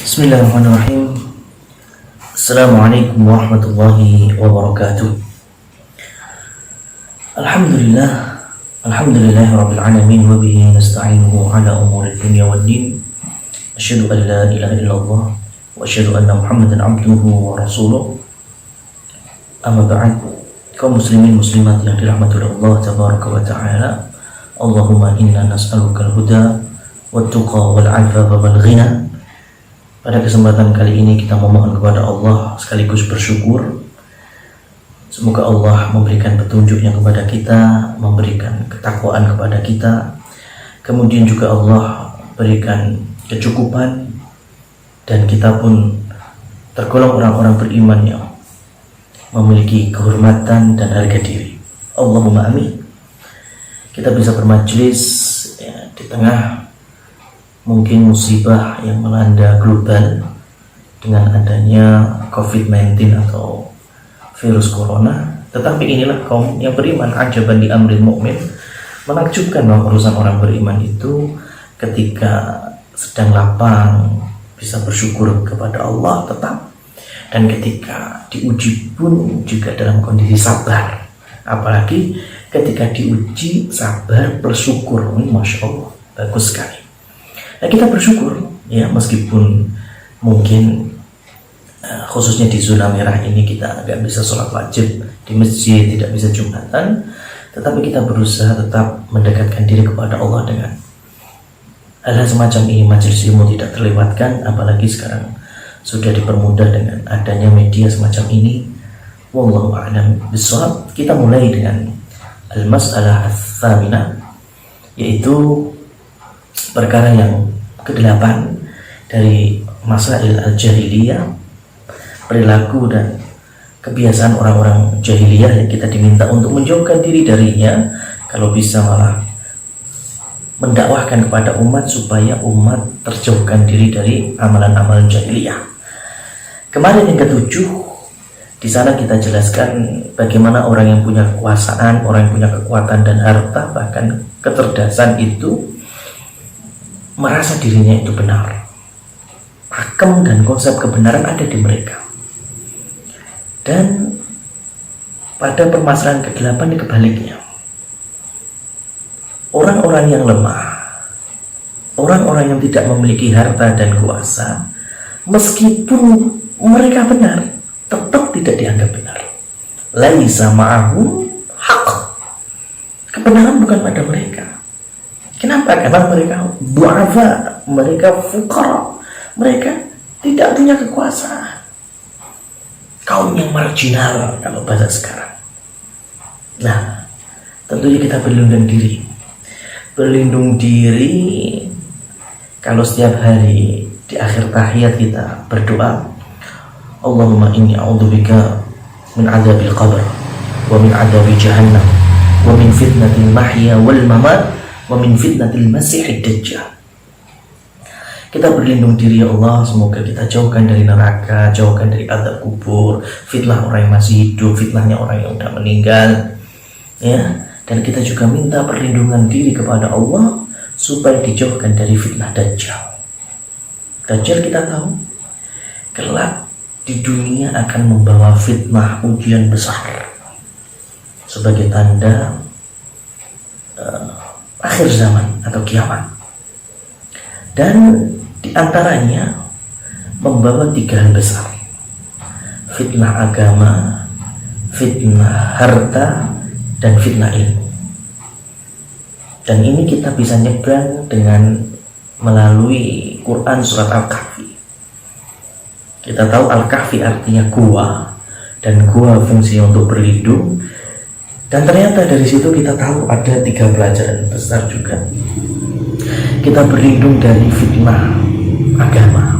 Bismillahirrahmanirrahim. Assalamualaikum warahmatullahi wabarakatuh. Alhamdulillah, alhamdulillahi rabbil alamin, wa bihi nasta'inuhu ala umuri dunya waddin. Asyhadu an la ilaha illallah wa asyhadu anna Muhammadan abduhu wa rasuluh. Amma ba'd. Kaum muslimin muslimat yang dirahmati oleh Allah tabaraka wa ta'ala, Allahumma inna nas'aluka al-huda wat-tuqa wal-'afafa wal-ghina. Pada kesempatan kali ini kita memohon kepada Allah sekaligus bersyukur. Semoga Allah memberikan petunjuknya kepada kita, memberikan ketakwaan kepada kita. Kemudian juga Allah berikan kecukupan dan kita pun tergolong orang-orang beriman yang memiliki kehormatan dan harga diri. Allahumma amin. Kita bisa bermajlis di tengah mungkin musibah yang melanda global dengan adanya COVID-19 atau virus corona. Tetapi inilah kaum yang beriman, ajaban di amril mu'min. Menakjubkan bahwa urusan orang beriman itu ketika sedang lapang bisa bersyukur kepada Allah tetap, dan ketika diuji pun juga dalam kondisi sabar. Apalagi ketika diuji sabar bersyukur, Masya Allah, bagus sekali. Nah, kita bersyukur ya, meskipun mungkin khususnya di zona merah ini kita nggak bisa sholat wajib di masjid, tidak bisa jumatan, tetapi kita berusaha tetap mendekatkan diri kepada Allah dengan hal-hal semacam ini. Majelis ilmu tidak terlewatkan, apalagi sekarang sudah dipermudah dengan adanya media semacam ini. Wallahu a'lam bishawab. Kita mulai dengan al-mas'alah ats-tsaminah, yaitu perkara yang ke-8 dari masail al-jahiliyah, perilaku dan kebiasaan orang-orang jahiliyah yang kita diminta untuk menjauhkan diri darinya, kalau bisa malah mendakwahkan kepada umat supaya umat terjauhkan diri dari amalan-amalan jahiliyah. Kemarin yang ke-7, di sana kita jelaskan bagaimana orang yang punya kekuasaan, orang yang punya kekuatan dan harta, bahkan kecerdasan itu merasa dirinya itu benar. Pakem dan konsep kebenaran ada di mereka. Dan pada permasalahan ke-8 ini kebaliknya. Orang-orang yang lemah, orang-orang yang tidak memiliki harta dan kuasa, meskipun mereka benar, tetap tidak dianggap benar. Laisa ma'ahum haq. Kebenaran bukan pada mereka. Kenapa? Karena mereka du'afa, mereka fuqara, mereka tidak punya kekuasaan. Kaum yang marginal kalau bahasa sekarang. Nah, tentunya kita berlindung diri. Berlindung diri kalau setiap hari di akhir tahiyat kita berdoa, Allahumma inni a'udzubika min adzabil qabr wa min adzabi jahannam wa min fitnatil mahya wal mamat wa min fitnatil masihid dajjal. Kita berlindung diri, ya Allah, semoga kita jauhkan dari neraka, jauhkan dari azab kubur, fitnah orang yang masih hidup, fitnahnya orang yang sudah meninggal, ya. Dan kita juga minta perlindungan diri kepada Allah supaya dijauhkan dari fitnah dajjal. Dajjal kita tahu kelak di dunia akan membawa fitnah, ujian besar sebagai tanda akhir zaman atau kiamat, dan diantaranya membawa 3 hal besar: fitnah agama, fitnah harta, dan fitnah ilmu. Dan ini kita bisa nyebrang dengan melalui Quran surat Al-Kahfi. Kita tahu Al-Kahfi artinya gua, dan gua fungsinya untuk berlindung. Dan ternyata dari situ kita tahu ada 3 pelajaran besar juga. Kita berlindung dari fitnah agama.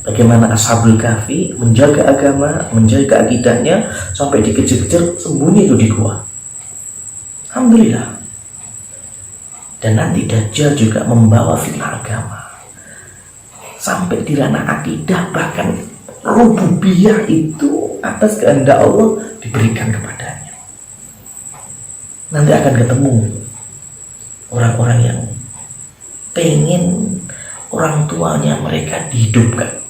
Bagaimana Ashabul Kahfi menjaga agama, menjaga akidahnya, sampai dikejar-kejar sembunyi itu di gua. Alhamdulillah. Dan nanti Dajjal juga membawa fitnah agama sampai di ranah akidah, bahkan rububiyah itu atas kehendak Allah diberikan kepadanya. Nanti akan ketemu orang-orang yang pengen orang tuanya mereka dihidupkan.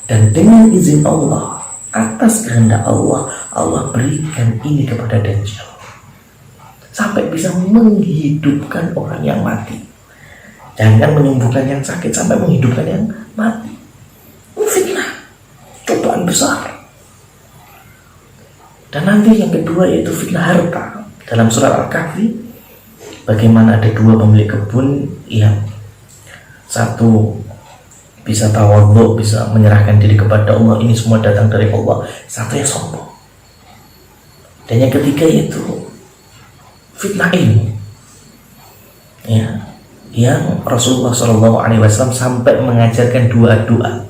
Dan dengan izin Allah, atas kehendak Allah, Allah berikan ini kepada Dajjal. Sampai bisa menghidupkan orang yang mati. Jangan menyembuhkan yang sakit, sampai menghidupkan yang mati. Fitnah, cobaan besar. Dan nanti yang kedua yaitu fitnah harta. Dalam surat Al-Kahfi, bagaimana ada dua pemilik kebun yang satu bisa tawadhu, bisa menyerahkan diri kepada Allah, ini semua datang dari Allah. Satu yang sombong. Dan yang ketiga yaitu fitnah ilmu, ya, yang Rasulullah SAW sampai mengajarkan dua doa.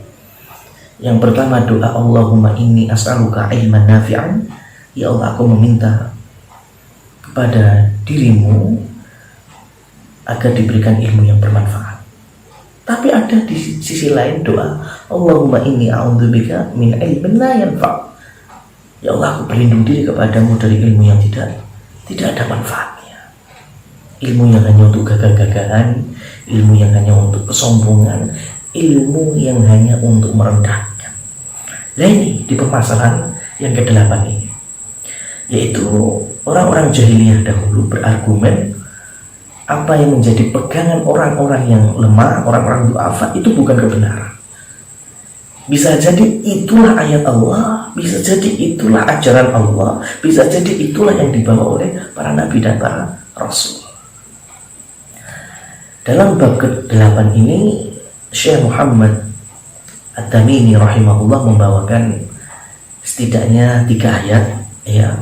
Yang pertama doa Allahumma inni as'aluka ilman nafi'an, ya Allah aku meminta kepada dirimu agar diberikan ilmu yang bermanfaat. Tapi ada di sisi lain doa Allahumma inni a'udzubika min ilmin la yanfa', ya Allah aku berlindung diri kepadamu dari ilmu yang tidak ada manfaatnya, ilmu yang hanya untuk gagah-gagahan, ilmu yang hanya untuk kesombongan, ilmu yang hanya untuk merendahkan. Nah ini di permasalahan yang ke-8 ini, yaitu orang-orang jahiliyah dahulu berargumen apa yang menjadi pegangan orang-orang yang lemah, orang-orang du'afa itu bukan kebenaran. Bisa jadi itulah ayat Allah, bisa jadi itulah ajaran Allah, bisa jadi itulah yang dibawa oleh para nabi dan para rasul. Dalam bab ke-8 ini, Syekh Muhammad At-Tamimi rahimahullah membawakan setidaknya 3 ayat, ya.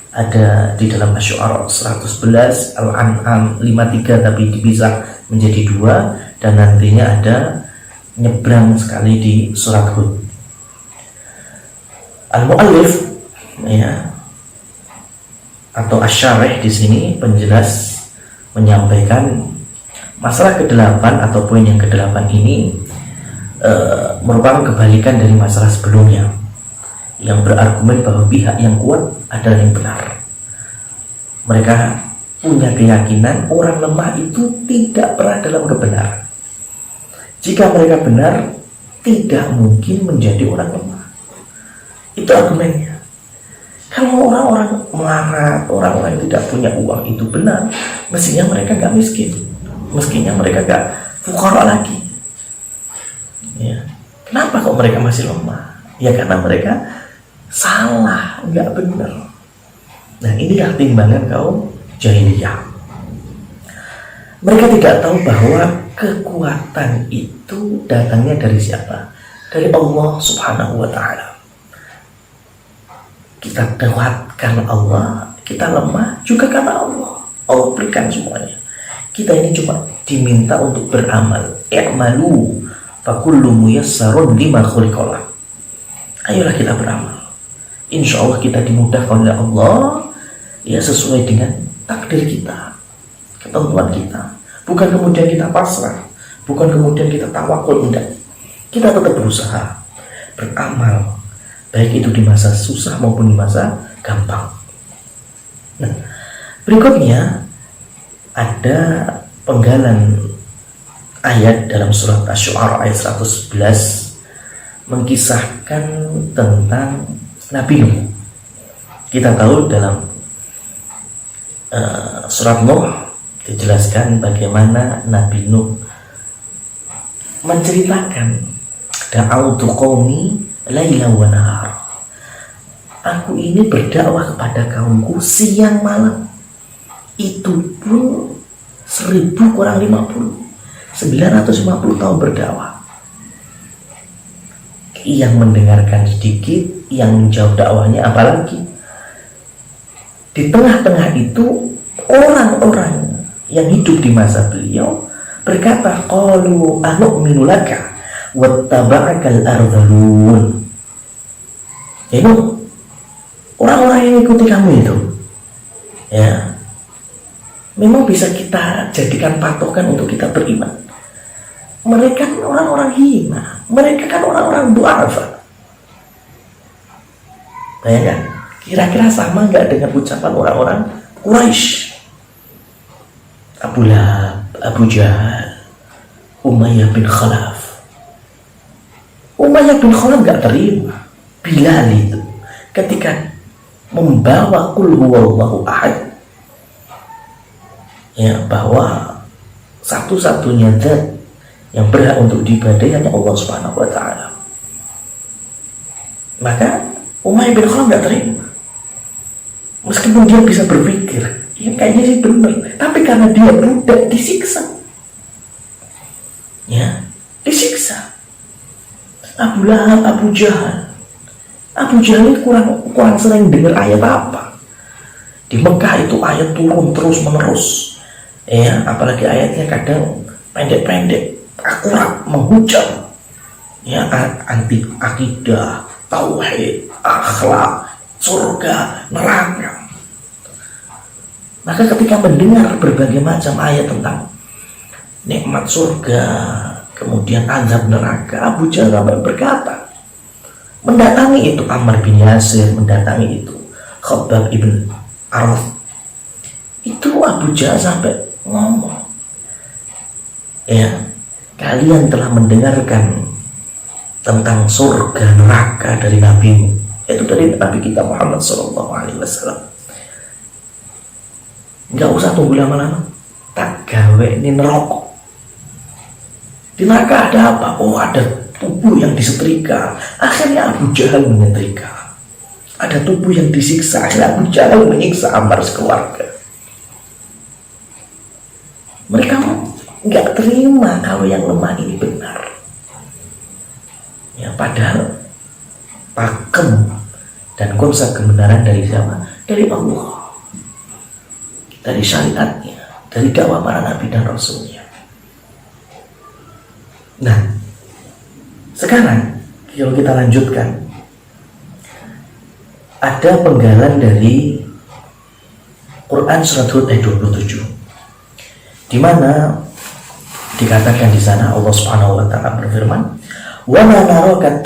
Ada di dalam Asy-Syu'ara 111, Al-An'am 53 tapi dipisah menjadi 2, dan nantinya ada nyebrang sekali di surat Hud. Al-Mu'allif, ya, atau Asy-Syarih di sini penjelas menyampaikan masalah ke-8 atau poin yang ke-8 ini merupakan kebalikan dari masalah sebelumnya yang berargumen bahwa pihak yang kuat adalah yang benar. Mereka punya keyakinan orang lemah itu tidak pernah dalam kebenaran. Jika mereka benar, tidak mungkin menjadi orang lemah. Itu argumennya. Kalau orang-orang melarat, orang-orang yang tidak punya uang itu benar, mestinya mereka gak miskin, mestinya mereka gak fuqara lagi, ya. Kenapa kok mereka masih lemah? Ya karena mereka salah, gak benar. Nah inilah timbangan kaum jahiliyah. Mereka tidak tahu bahwa kekuatan itu datangnya dari siapa? Dari Allah Subhanahu wa ta'ala. Kita kuat karena Allah, kita lemah juga karena Allah. Allah berikan semuanya. Kita ini cuma diminta untuk beramal. I'malu fakullu muyassarun lima khuliqalah. Ayolah kita beramal. Insya Allah kita dimudahkan oleh Allah, ya, sesuai dengan takdir kita, ketentuan kita. Bukan kemudian kita pasrah, bukan kemudian kita tawakul, enggak. Kita tetap berusaha beramal, baik itu di masa susah maupun di masa gampang. Nah, berikutnya ada penggalan ayat dalam surat Asy-Syu'ara ayat 111 mengkisahkan tentang Nabi Nuh. Kita tahu dalam surat Nuh dijelaskan bagaimana Nabi Nuh menceritakan da'autu qaumi laila wa nahar. Aku ini berdakwah kepada kaumku siang malam. Itu pun 1000 kurang 50, 950 tahun berdakwah. Yang mendengarkan sedikit, yang menjawab dakwahnya apalagi. Di tengah-tengah itu orang-orang yang hidup di masa beliau berkata, qalu anu'minu laka wattaba'akal ardhalun. Itu orang-orang yang ikuti kamu itu, ya, memang bisa kita jadikan patokan untuk kita beriman. Mereka kan orang-orang hina, mereka kan orang-orang du'afa. Bayangkan, kira-kira sama nggak dengan ucapan orang-orang Quraisy, Abu Lahab, Abu Jahal, Umayyah bin Khalaf. Umayyah bin Khalaf gak terima Bilal itu ketika membawa qul huwallahu ahad, ya, bahwa satu-satunya zat yang berhak untuk diibadahi hanya Allah Subhanahu wa taala. Maka Umayyah bin Khalaf gak terima. Meskipun dia bisa berpikir, ya kayaknya sih benar, tapi karena dia budak disiksa. Ya, disiksa. Abu Lahab, Abu Jahal. Abu Jahal itu kurang sering dengar ayat apa. Di Mekah itu ayat turun terus menerus. Ya, apalagi ayatnya kadang pendek-pendek, akurat, menghujam. Ya, anti akidah, tauhid, akhlak, surga, neraka. Maka ketika mendengar berbagai macam ayat tentang nikmat surga, kemudian azab neraka, Abu Jahal berkata, mendatangi itu Ammar bin Yasir, mendatangi itu Khabbab ibn Araf. Itu Abu Jahal sampai ngomong, ya, kalian telah mendengarkan tentang surga neraka dari Nabi, itu dari Nabi kita Muhammad SAW. Nggak usah tunggu lama-lama, tak gawe ini neraka. Di neraka ada apa? Oh, ada tubuh yang disetrika. Akhirnya Abu Jahal menyetrika. Ada tubuh yang disiksa. Akhirnya Abu Jahal menyiksa Ammar sekeluarga. Mereka nggak terima kalau yang lemah ini benar. Ya, padahal pakem dan konsep kebenaran dari siapa? Dari Allah, dari syariatnya, dari dakwah para nabi dan rasulnya. Nah, sekarang kalau kita lanjutkan, ada penggalan dari Quran surat Hud ayat 27, di mana dikatakan di sana Allah Subhanahu wa taala berfirman, "Wa ma naraka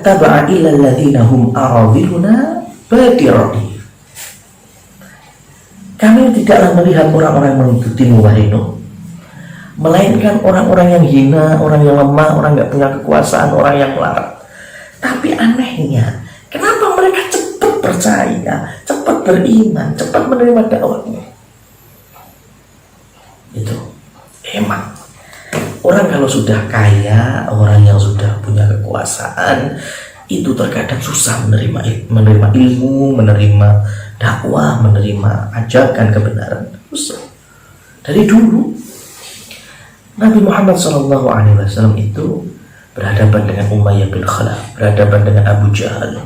taba'a illa alladziina hum aradhiluna badirati." Kami tidaklah melihat orang-orang yang mengikutimu, wahai Nuh, melainkan orang-orang yang hina, orang yang lemah, orang yang gak punya kekuasaan, orang yang melarat. Tapi anehnya, kenapa mereka cepat percaya, cepat beriman, cepat menerima dakwahnya? Itu emang orang kalau sudah kaya, orang yang sudah punya kekuasaan, itu terkadang susah menerima ilmu, menerima dakwah, menerima ajakan kebenaran. Susah. Dari dulu Nabi Muhammad SAW itu berhadapan dengan Umayyah bin Khalaf, berhadapan dengan Abu Jahal,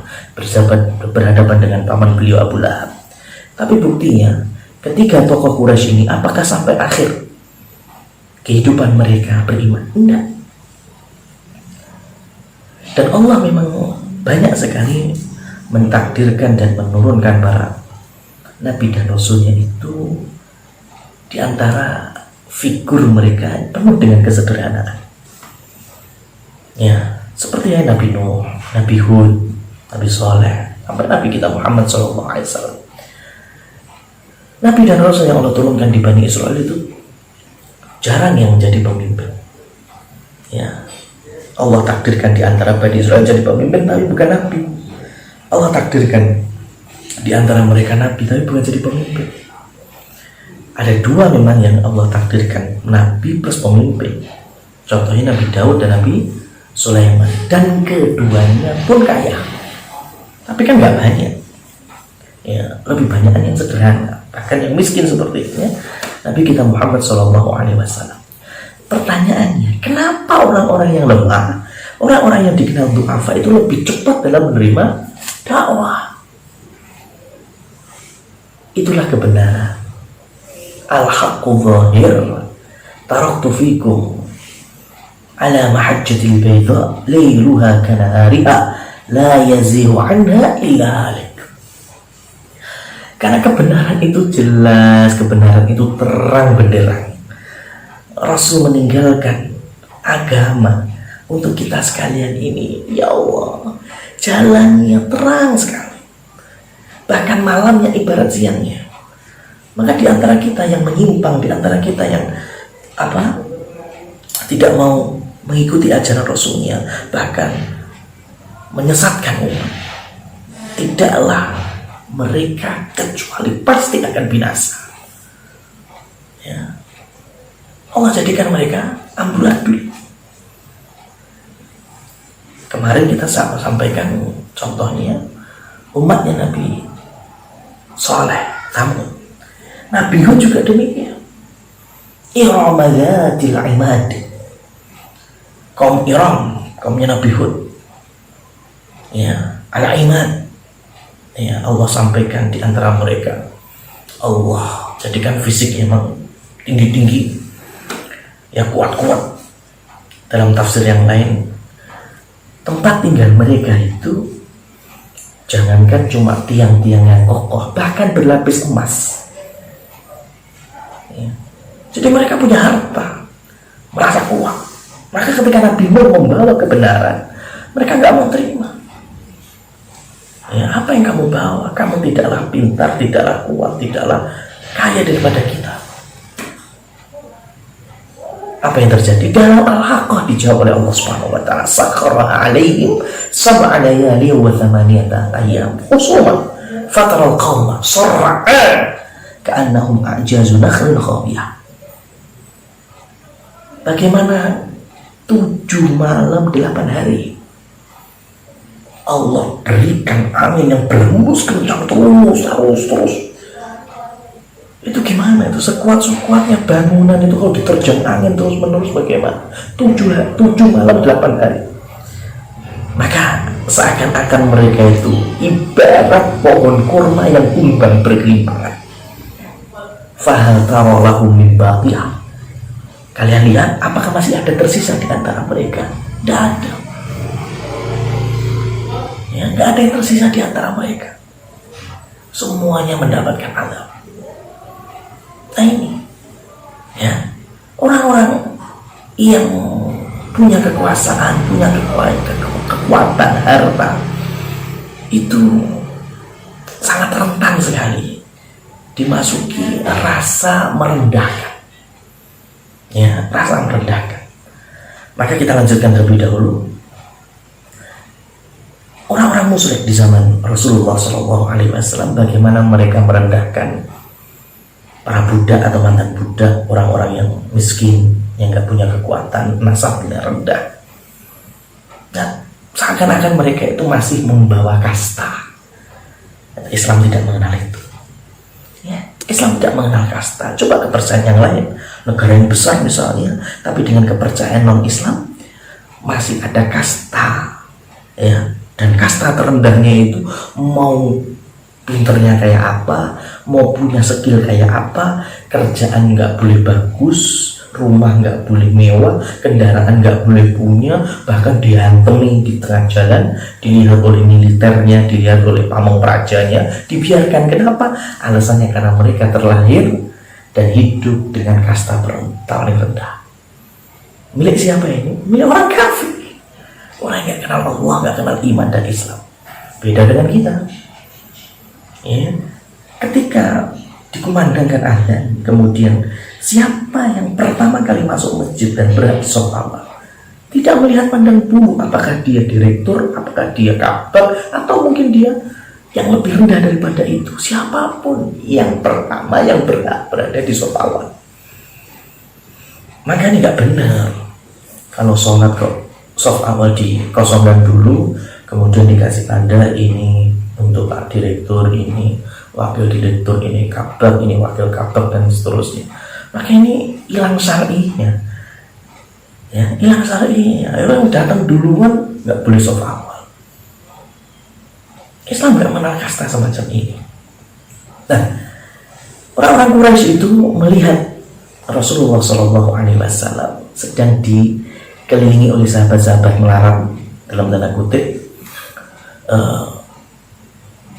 berhadapan dengan paman beliau Abu Lahab. Tapi buktinya, ketiga tokoh Quraisy ini apakah sampai akhir kehidupan mereka beriman? Enggak. Dan Allah memang banyak sekali mentakdirkan dan menurunkan para nabi dan rasulnya itu di antara figur mereka penuh dengan kesederhanaan. Ya, seperti Nabi Nuh, Nabi Hud, Nabi Saleh, sampai Nabi kita Muhammad SAW. Nabi dan rasul yang Allah turunkan di Bani Israel itu jarang yang menjadi pemimpin. Ya, Allah takdirkan di antara Bani Israel jadi pemimpin, tapi bukan nabi. Allah takdirkan di antara mereka nabi, tapi bukan jadi pemimpin. Ada dua memang yang Allah takdirkan, nabi plus pemimpin. Contohnya Nabi Daud dan Nabi Sulaiman, dan keduanya pun kaya, tapi kan nggak banyak. Ya, lebih banyak yang sederhana, bahkan yang miskin seperti itu. Ya. Nabi kita Muhammad SAW. Pertanyaannya, kenapa orang-orang yang lemah, orang-orang yang dikenal du'afa itu lebih cepat dalam menerima dakwah? Itulah kebenaran. Al-haqqu zahir, taraktu fikum ala mahajjatil bayda layluha kanahariha la yazihu anha illa halik. Karena kebenaran itu jelas, kebenaran itu terang benderang. Rasul meninggalkan agama untuk kita sekalian ini. Ya Allah, jalannya terang sekali. Bahkan malamnya ibarat siangnya. Maka di antara kita yang menyimpang, di antara kita yang tidak mau mengikuti ajaran Rasulnya, bahkan menyesatkan umat, tidaklah mereka kecuali pasti akan binasa. Ya. Allah jadikan mereka amburadul. Kemarin kita sampaikan contohnya umatnya Nabi Saleh, Samud. Nabi Hud juga demikian. Iram dzatil imad. Kaum Iram, kaumnya Nabi Hud. Ya, al-imad. Ya, Allah sampaikan di antara mereka. Allah jadikan fisiknya memang tinggi-tinggi. Ya, kuat-kuat. Dalam tafsir yang lain, tempat tinggal mereka itu jangankan cuma tiang-tiang yang kokoh, bahkan berlapis emas. Ya. Jadi mereka punya harta, merasa kuat. Maka ketika Nabi Nuh membawa kebenaran, mereka nggak mau terima. Ya, apa yang kamu bawa? Kamu tidaklah pintar, tidaklah kuat, tidaklah kaya daripada kita. Apa yang terjadi? Dalam Al-Haqqah dijawab oleh Allah Subhanahu wa taala, sakhkhara 'alaihim sab'a layali wa thamaniyata ayyam husuman fataral qauma sar'a ka'annahum a'jazu nakhlin khawiyah. Bagaimana 7 malam 8 hari Allah berikan angin yang berhembus kencang terus. Itu gimana? Itu sekuat-sekuatnya bangunan itu kalau diterjang angin terus-menerus bagaimana? 7 malam 8 hari. Maka seakan-akan mereka itu ibarat pohon kurma yang tumbang bergelimpangan. Fahal tara lahum min baqiyah. Kalian lihat apakah masih ada tersisa di antara mereka? Tidak ada. Ya, tidak ada yang tersisa di antara mereka. Semuanya mendapatkan azab. Nah ini, ya, orang-orang yang punya kekuasaan, punya kekuatan harta, itu sangat rentan sekali dimasuki rasa merendahkan. Ya, rasa merendahkan. Maka kita lanjutkan terlebih dahulu. Orang-orang musyrik di zaman Rasulullah SAW, bagaimana mereka merendahkan para budak atau mantan budak, orang-orang yang miskin, yang gak punya kekuatan, nasabnya rendah. Dan seakan-akan mereka itu masih membawa kasta. Islam tidak mengenal itu. Ya, Islam tidak mengenal kasta. Coba kepercayaan yang lain, negara yang besar misalnya, tapi dengan kepercayaan non-Islam masih ada kasta. Ya, dan kasta terendahnya itu mau pinternya kayak apa, mau punya skill kayak apa, kerjaan nggak boleh bagus, rumah nggak boleh mewah, kendaraan nggak boleh punya, bahkan dihantemi di tengah jalan, dilihat oleh militernya, dilihat oleh pamong prajanya, dibiarkan. Kenapa? Alasannya karena mereka terlahir dan hidup dengan kasta paling rendah. Milik siapa ini? Milik orang kafir, orang yang nggak kenal Allah, nggak kenal iman dan Islam. Beda dengan kita. Ya, ketika dikumandangkan azan, kemudian siapa yang pertama kali masuk masjid dan berhenti sholat, tidak melihat pandang bulu apakah dia direktur, apakah dia kabak, atau mungkin dia yang lebih rendah daripada itu. Siapapun yang pertama yang berhak berada di sholat. Maka ini nggak benar kalau sholat kok soft awal dikosongkan dulu, kemudian dikasih tanda ini untuk Pak Direktur, ini Wakil Direktur, ini Kabak, ini Wakil Kabak, dan seterusnya. Maka ini hilang syar'inya. Ya, hilang syar'inya. Orang datang duluan nggak boleh soft awal. Islam nggak mengenal kasta semacam ini. Nah, orang-orang Quraisy itu melihat Rasulullah SAW sedang dikelilingi oleh sahabat-sahabat melarat dalam tanda kutip.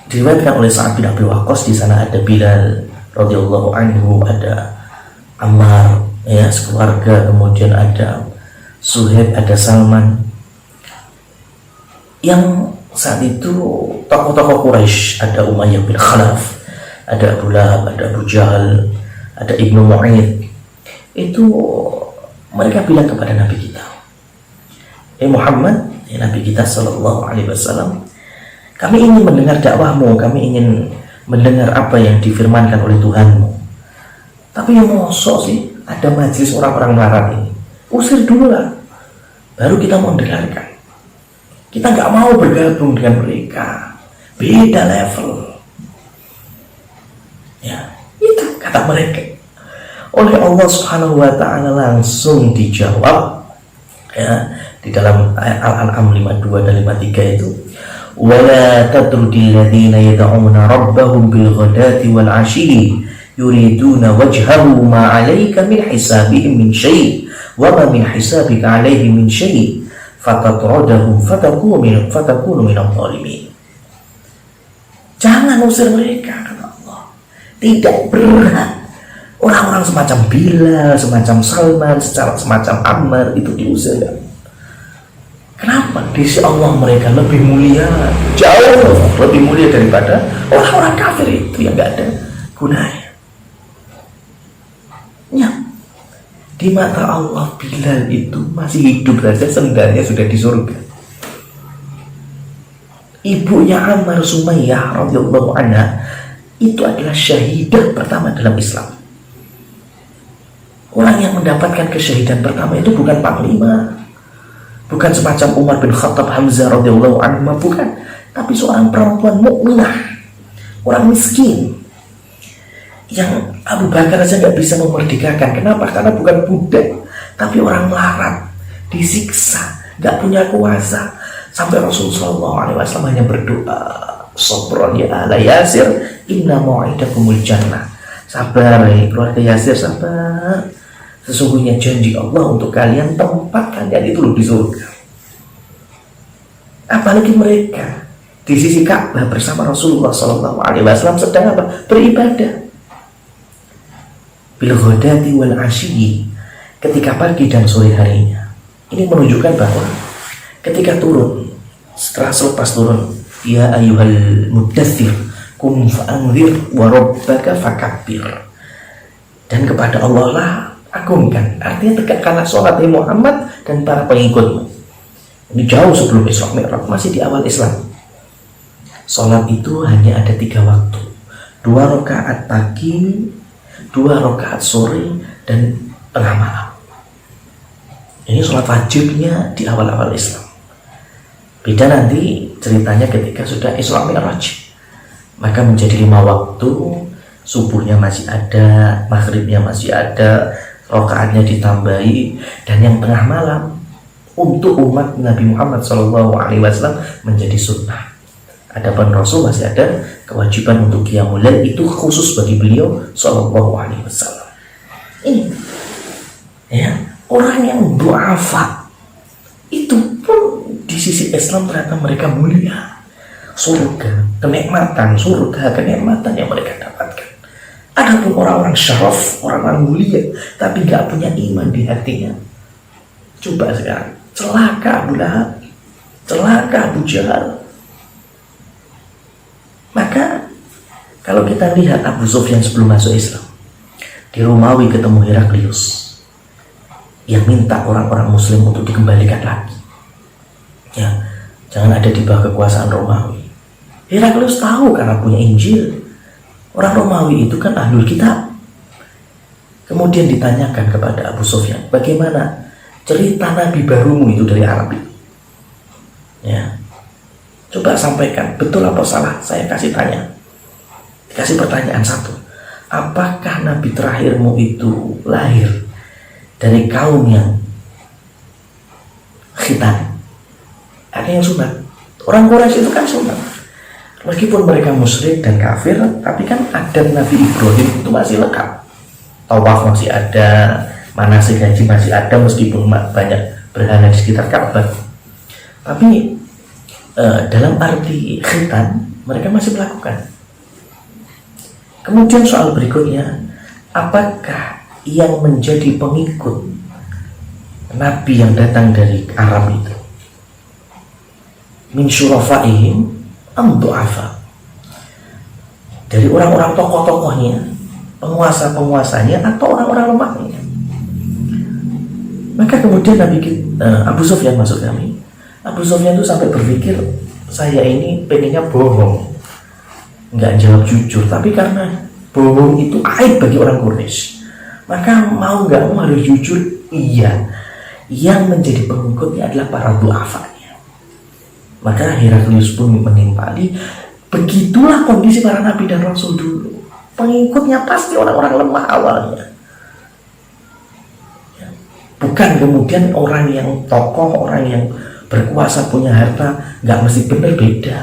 Diriwayatkan oleh Sa'ad bin Abi Waqqas, di sana ada Bilal radhiyallahu anhu, ada Ammar, ya, sekeluarga, kemudian ada Suhaib, ada Salman, yang saat itu tokoh-tokoh Quraisy, ada Umayyah bin Khalaf, ada Abu Lahab, ada Abu Jahal, ada Ibnu Mu'ayyid. Itu mereka bilang kepada Nabi kita, Muhammad, Nabi kita Sallallahu Alaihi Wasallam, kami ingin mendengar dakwahmu, kami ingin mendengar apa yang difirmankan oleh Tuhanmu. Tapi yang mosok sih ada majelis orang-orang melarat ini, usir dulu lah, baru kita mau dengarkan. Kita nggak mau bergabung dengan mereka, beda level. Ya, itu kata mereka. Oleh Allah Subhanahu wa Ta'ala langsung dijawab, ya, di dalam ayat Al-An'am 52 dan 53 itu, wala tatrudil ladzina yad'una rabbahum bil ghadati wal 'ashyi yuriduna wajhahu ma 'alaika min hisabihim min syai' wa ma min hisabika 'alaihim min syai' fatatradahum fatakunu minadh dhalimin. Jangan usir mereka, kata Allah. Tidak berhak orang-orang semacam Bilal, semacam Salman, semacam Ammar itu diusir. Kenapa? Di sisi Allah mereka lebih mulia, jauh lebih mulia daripada orang-orang kafir itu yang gak ada gunanya. Ya, di mata Allah Bilal itu masih hidup saja sendalnya sudah di surga. Ibunya Ammar, Sumayyah radhiyallahu anha, itu adalah syahidah pertama dalam Islam. Orang yang mendapatkan kesyahidan pertama itu bukan panglima, bukan semacam Umar bin Khattab, Hamzah radhiyallahu anhu, bukan, tapi seorang perempuan mukminah, orang miskin yang Abu Bakar saja nggak bisa memerdekakan. Kenapa? Karena bukan budak, tapi orang melarat, disiksa, nggak punya kuasa, sampai Rasulullah SAW hanya berdoa, sabron ya ala Yasir, inna mau'idakumul jannah. Sabar keluarga Yasir, sabar. Sesungguhnya janji Allah untuk kalian, tempat kalian itu di surga. Apalagi mereka di sisi Ka'bah bersama Rasulullah SAW sedang apa? Beribadah. Bil ghadati wal 'ashyi, ketika pagi dan sore harinya. Ini menunjukkan bahwa ketika turun, setelah selepas turun, ya ayyuhal muddaththir qum fa'anzir wa rabbaka fakabbir, dan kepada Allah lah agungkan, artinya tegakkanlah sholat Muhammad dan para pengikutmu. Ini jauh sebelum Isra Mi'raj, masih di awal Islam. Sholat itu hanya ada 3 waktu, 2 rakaat pagi, 2 rakaat sore, dan tengah malam. Ini sholat wajibnya di awal-awal Islam. Beda nanti ceritanya ketika sudah Isra Mi'raj, maka menjadi 5 waktu. Subuhnya masih ada, maghribnya masih ada, rakaatnya ditambahi, dan yang tengah malam untuk umat Nabi Muhammad SAW menjadi sunnah. Adapun Rasul masih ada kewajiban untuk qiyamul lail, itu khusus bagi beliau SAW. Ini ya, orang yang du'afa itu pun di sisi Islam ternyata mereka mulia. Surga, kenikmatan yang mereka dapatkan. Adapun orang-orang syaraf, orang-orang mulia tapi gak punya iman di hatinya, coba sekarang, celaka Abu Lahab, celaka Abu Jahal. Maka kalau kita lihat Abu Sufyan sebelum masuk Islam, di Romawi ketemu Heraklius yang minta orang-orang muslim untuk dikembalikan lagi, ya, jangan ada di bawah kekuasaan Romawi. Heraklius tahu karena punya Injil. Orang Romawi itu kan ahlul kitab. Kemudian ditanyakan kepada Abu Sufyan, bagaimana cerita nabi barumu itu dari Arab itu? Ya, coba sampaikan, betul apa salah? Saya kasih tanya, dikasih pertanyaan satu, apakah nabi terakhirmu itu lahir dari kaum yang khitan? Ada yang sunat. Orang Quraisy itu kan sunat. Meskipun mereka musyrik dan kafir, tapi kan adat Nabi Ibrahim itu masih lengkap. Tawaf masih ada, manasik haji masih ada, meskipun banyak berhala di sekitar Ka'bah. Tapi dalam arti khitan, mereka masih melakukan. Kemudian soal berikutnya, apakah yang menjadi pengikut Nabi yang datang dari Arab itu min syurafaihim am du'afa? dari orang-orang tokoh-tokohnya, penguasa-penguasanya, atau orang-orang lemahnya. Maka kemudian Abu Sufyan masuk kami. Abu Sufyan itu sampai berpikir, saya ini pengennya bohong, nggak jawab jujur, tapi karena bohong itu aib bagi orang Quraisy, maka mau nggak mau harus jujur. Iya, yang menjadi pengikutnya adalah para du'afanya. Maka Heraklius pun menimpali. Begitulah kondisi para nabi dan rasul dulu. Pengikutnya pasti orang-orang lemah awalnya, bukan kemudian orang yang tokoh, orang yang berkuasa, punya harta, nggak mesti benar, beda.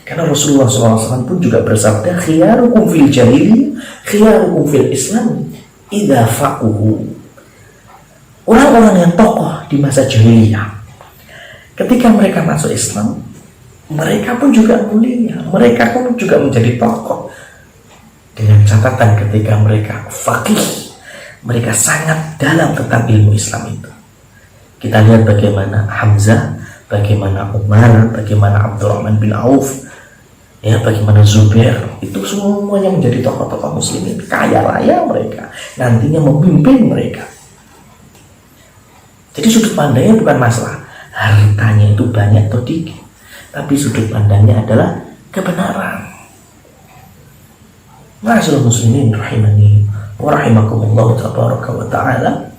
Karena Rasulullah SAW pun juga bersabda, khiyarukum fil jahiliyah, khiyarukum fil Islam, idza faquhu. Orang-orang yang tokoh di masa jahiliyah, ketika mereka masuk Islam, mereka pun juga mulia, mereka pun juga menjadi tokoh. Dengan catatan ketika mereka faqih, mereka sangat dalam tentang ilmu Islam itu. Kita lihat bagaimana Hamzah, bagaimana Umar, bagaimana Abdurrahman bin Auf, ya, bagaimana Zubair, itu semuanya menjadi tokoh-tokoh muslimin, kaya raya mereka, nantinya memimpin mereka. Jadi sudut pandangnya bukan masalah hartanya itu banyak atau dikit, tapi sudut pandangnya adalah kebenaran. Ma'asyiral muslimin rahimani wa rahimakumullah tabaraka wa ta'ala.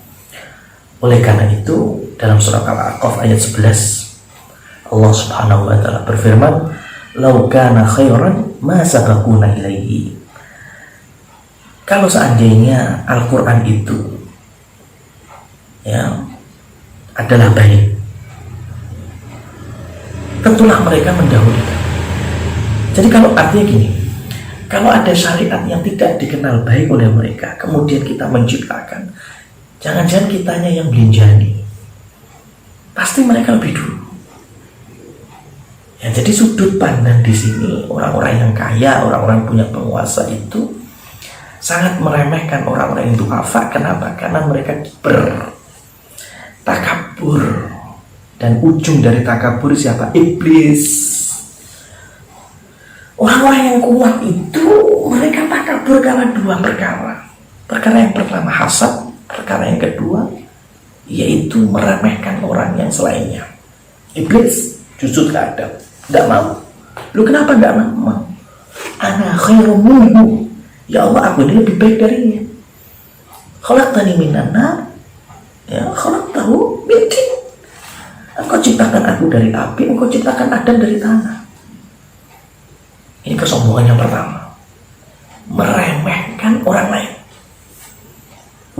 Oleh karena itu, dalam surah Al-A'qaf ayat 11, Allah Subhanahu wa ta'ala berfirman, "Lau kana khairan ma sabaquna ilaihi." Kalau seandainya Al-Qur'an itu ya adalah baik, tentulah mereka mendahulukan. Jadi kalau artinya gini, kalau ada syariat yang tidak dikenal baik oleh mereka, kemudian kita menciptakan, jangan-jangan kitanya yang belinjani, pasti mereka lebih dulu. Ya, jadi sudut pandang di sini, orang-orang yang kaya, orang-orang punya penguasa itu sangat meremehkan orang-orang yang du'afa. Kenapa? Karena mereka takabur, dan ujung dari takabur siapa? Iblis. Orang-orang yang kuat itu mereka takabur karena dua perkara. Perkara yang pertama hasad, perkara yang kedua yaitu meremehkan orang yang selainnya. Iblis justru terhadap tidak mau. Lu kenapa tidak mau? Ana khairum minhu. Ya Allah, aku ini lebih baik darinya. Khalaqtani minan nar, ya khalaqtahu min tin. Engkau ciptakan aku dari api, engkau ciptakan Adam dari tanah. Ini kesombongan yang pertama, meremehkan orang lain.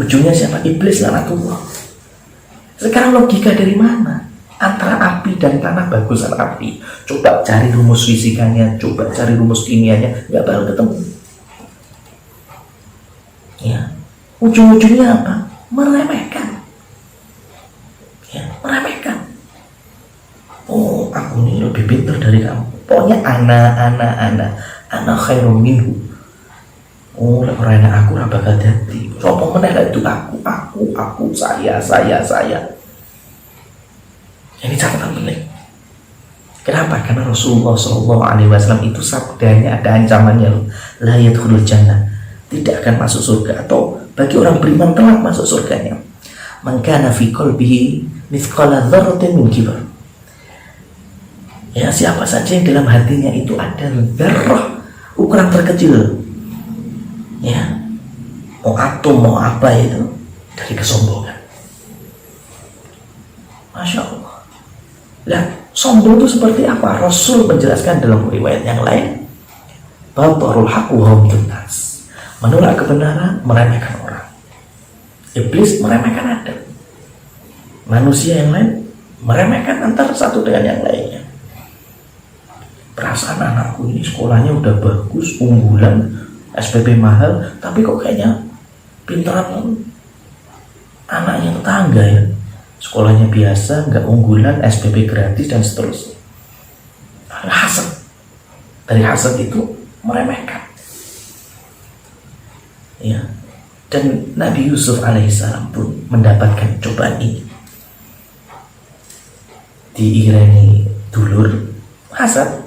Ujungnya siapa? Iblis, laknatullah. Sekarang logika dari mana? Antara api dan tanah, bagusan api. Coba cari rumus fisikanya, coba cari rumus kimianya, nggak bakal ketemu. Ya, ujung-ujungnya apa? Meremehkan. Ya, meremehkan. Oh, aku ini lebih pintar dari kamu. Pokoknya ana khairum minhu. Oh, orang aku ora bakal dadi. Sopo meneh lek itu aku, saya. Ini catatan penting. Kenapa? Karena Rasulullah SAW itu sabdanya ada ancamannya, la yadkhulul jannah, tidak akan masuk surga, atau bagi orang beriman telah masuk surganya, man kana fi qalbihi mithqala dzarratin min kibar. Ya, siapa saja yang dalam hatinya itu ada dzarrah, ukuran terkecil, ya, mau atom mau apa itu, dari kesombongan. Masya Allah. Nah, sombong itu seperti apa? Rasul menjelaskan dalam riwayat yang lain, batarul haqq wa ghamtun nas, menolak kebenaran, meremehkan orang. Iblis meremehkan Adam. Manusia yang lain meremehkan antara satu dengan yang lainnya. Perasaan anakku ini sekolahnya udah bagus, unggulan, SPP mahal, tapi kok kayaknya pintaran anaknya tetangga ya. Sekolahnya biasa, nggak unggulan, SPP gratis dan seterusnya. Hasad. Dari hasad itu meremehkan. Ya. Dan Nabi Yusuf alaihissalam pun mendapatkan cobaan ini. Diiringi dulur hasad.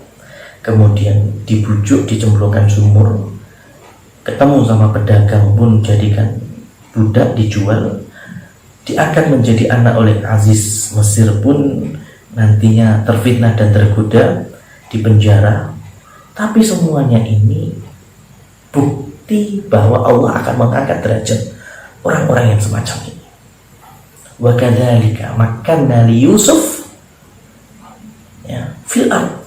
kemudian dibujuk, dicemplungkan sumur, ketemu sama pedagang pun jadikan budak, dijual, diangkat menjadi anak oleh Aziz Mesir pun nantinya terfitnah dan tergoda, dipenjara. Tapi semuanya ini bukti bahwa Allah akan mengangkat derajat orang-orang yang semacam ini. Wa kadzalika makanna li Yusuf ya fil ard.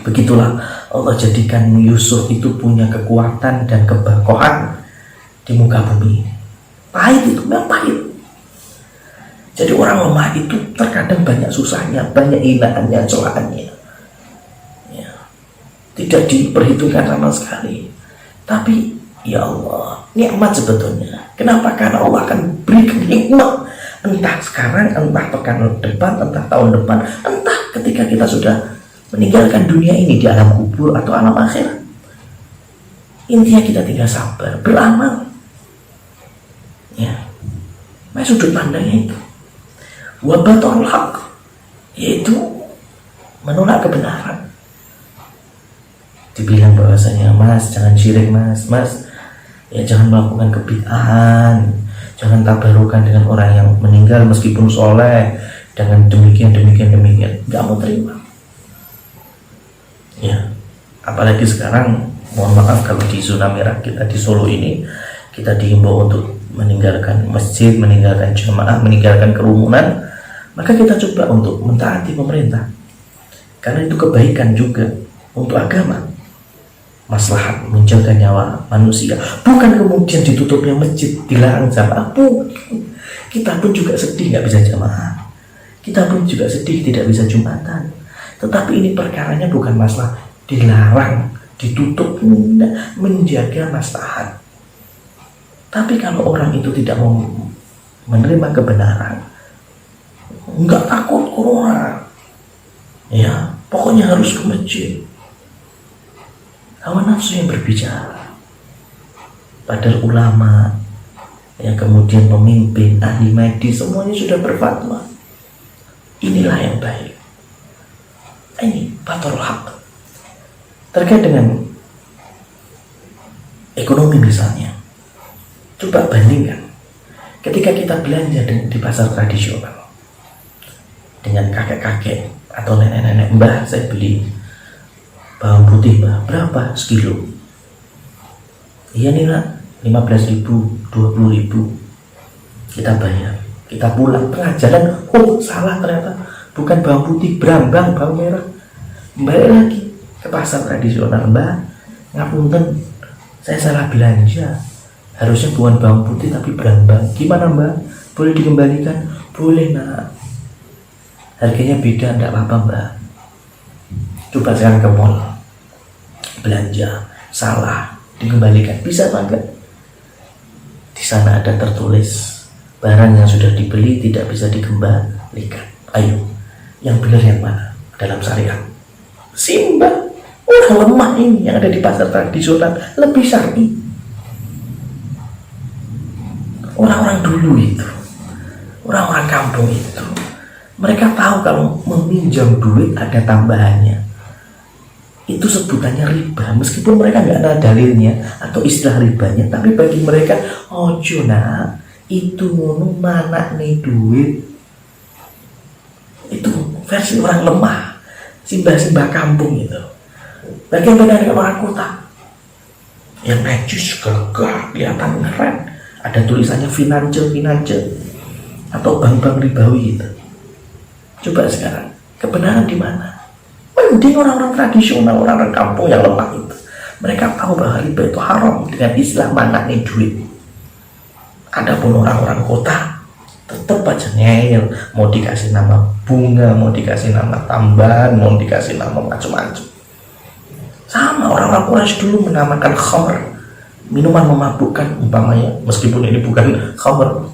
Begitulah Allah jadikan Yusuf itu punya kekuatan dan kebakohan di muka bumi. Pahit itu, memang pahit. Jadi orang lemah itu terkadang banyak susahnya, banyak hinaannya, celaannya. Ya. Tidak diperhitungkan sama sekali. Tapi ya Allah, nikmat sebetulnya. Kenapa? Karena Allah akan berikan nikmat. Entah sekarang, entah pekan depan, entah tahun depan, entah ketika kita sudah meninggalkan dunia ini di alam kubur atau alam akhirat. Intinya kita tinggal sabar, beramal. Ya, sudut pandangnya itu. Wabatul haq, yaitu menolak kebenaran. Dibilang bahwasanya mas jangan syirik mas, ya jangan melakukan kebid'ahan, jangan tabarukan dengan orang yang meninggal meskipun soleh, dengan demikian, nggak mau terima. Ya, apalagi sekarang, mohon maaf kalau di zona merah kita di Solo ini, kita dihimbau untuk meninggalkan masjid, meninggalkan jamaah, meninggalkan kerumunan, maka kita coba untuk mentaati pemerintah, karena itu kebaikan juga untuk agama, maslahat menjaga nyawa manusia. Bukan kemudian ditutupnya masjid, dilarang jamaah. Kita pun juga sedih nggak bisa jamaah, kita pun juga sedih tidak bisa jumatan. Tetapi ini perkaranya bukan masalah dilarang, ditutup, menjaga maslahat. Tapi kalau orang itu tidak mau menerima kebenaran, nggak takut corona, ya pokoknya harus ke masjid. Hawa nafsu yang berbicara. Padahal ulama, ya kemudian pemimpin, ahli medis, semuanya sudah berfatwa. Inilah yang baik. Ini batul haq. Terkait dengan ekonomi misalnya, coba bandingkan ketika kita belanja di pasar tradisional dengan kakek-kakek atau nenek-nenek, mbah saya beli bawang putih mbah berapa sekilo? Iya nih nak, 15.000, 20.000, kita bayar, kita pulang tengah jalan, oh salah ternyata, bukan bawang putih, brambang, bawang merah. Balik lagi ke pasar tradisional, mbak ngapunten saya salah belanja, harusnya bukan bawang putih tapi brambang. Gimana mbak, boleh dikembalikan? Boleh nak, harganya beda, enggak apa-apa mbak. Coba sekarang ke mall belanja, salah, dikembalikan, bisa apa enggak? Di sana ada tertulis barang yang sudah dibeli tidak bisa dikembalikan. Ayo, yang benar yang mana dalam syariat? Simba, orang lemah ini yang ada di pasar tradisional lebih syar'i. Orang-orang dulu itu, orang-orang kampung itu, mereka tahu kalau meminjam duit ada tambahannya. Itu sebutannya riba, meskipun mereka nggak ada dalilnya atau istilah ribanya, tapi bagi mereka, ojo nak, itu ngono mana nih duit. Itu versi orang lemah, simbah-simbah kampung itu. Bagaimana dengan orang kota? Yang najis, gagah, kelihatan keren, ada tulisannya financial atau bank-bank ribawi itu. Coba sekarang, kebenaran di mana? Mending orang-orang tradisional, orang-orang kampung yang lemah itu, mereka tahu bahwa riba itu haram dengan istilah mana nih duit. Adapun orang-orang kota tetap aja ngeyel, mau dikasih nama bunga, mau dikasih nama tambahan, mau dikasih nama macam-macam. Sama orang-orang Quraisy dulu menamakan khamr, minuman memabukkan umpamanya, meskipun ini bukan khamr,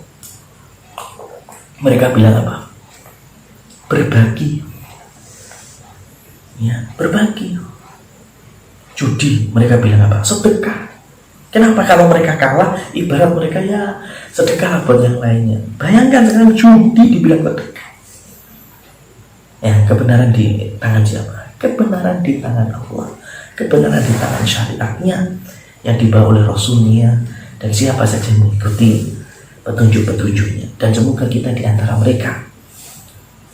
mereka bilang apa? Berbagi, ya berbagi. Judi, mereka bilang apa? Sedekah. Kenapa? Kalau mereka kalah, ibarat mereka ya sedekah buat yang lainnya. Bayangkan sekarang judi dibilang sedekah. Ya, kebenaran di tangan siapa? Kebenaran di tangan Allah, kebenaran di tangan syariatnya yang dibawa oleh Rasulnya, dan siapa saja yang mengikuti petunjuk-petunjuknya. Dan semoga kita di antara mereka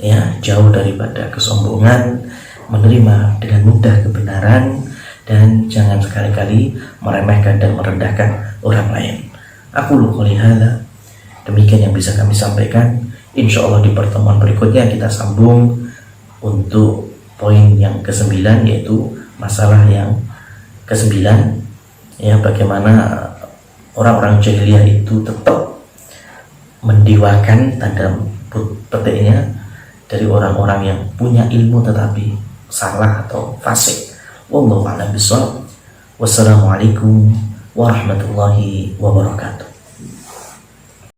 ya, jauh daripada kesombongan, menerima dengan mudah kebenaran, dan jangan sekali-kali meremehkan dan merendahkan orang lain. Aku qouli hadza, demikian yang bisa kami sampaikan. Insya Allah di pertemuan berikutnya kita sambung untuk poin yang ke-9, yaitu masalah yang ke-9 ya, bagaimana orang-orang jahiliyah itu tetap mendewakan tanda petiknya dari orang-orang yang punya ilmu tetapi salah atau fasik. Wallahu a'lam bishawab. Wassalamualaikum warahmatullahi wabarakatuh.